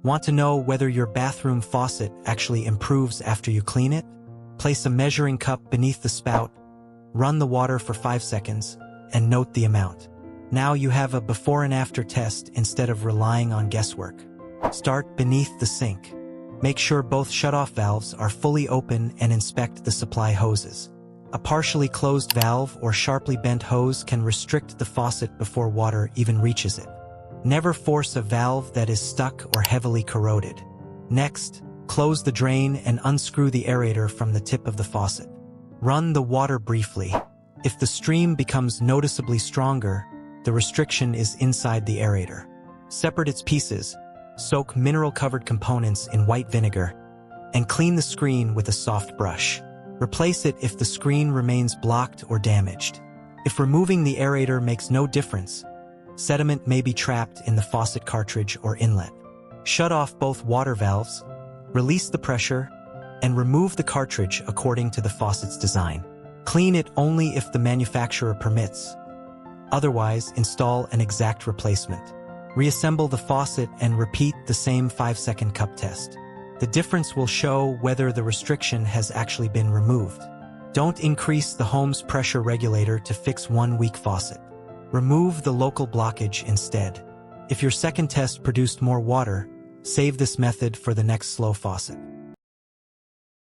Want to know whether your bathroom faucet actually improves after you clean it? Place a measuring cup beneath the spout, run the water for 5 seconds, and note the amount. Now you have a before and after test instead of relying on guesswork. Start beneath the sink. Make sure both shutoff valves are fully open and inspect the supply hoses. A partially closed valve or sharply bent hose can restrict the faucet before water even reaches it. Never force a valve that is stuck or heavily corroded. Next, close the drain and unscrew the aerator from the tip of the faucet. Run the water briefly. If the stream becomes noticeably stronger, the restriction is inside the aerator. Separate its pieces, soak mineral-covered components in white vinegar, and clean the screen with a soft brush. Replace it if the screen remains blocked or damaged. If removing the aerator makes no difference, sediment may be trapped in the faucet cartridge or inlet. Shut off both water valves, release the pressure, and remove the cartridge according to the faucet's design. Clean it only if the manufacturer permits. Otherwise, install an exact replacement. Reassemble the faucet and repeat the same 5-second cup test. The difference will show whether the restriction has actually been removed. Don't increase the home's pressure regulator to fix one weak faucet. Remove the local blockage instead. If your second test produced more water, save this method for the next slow faucet.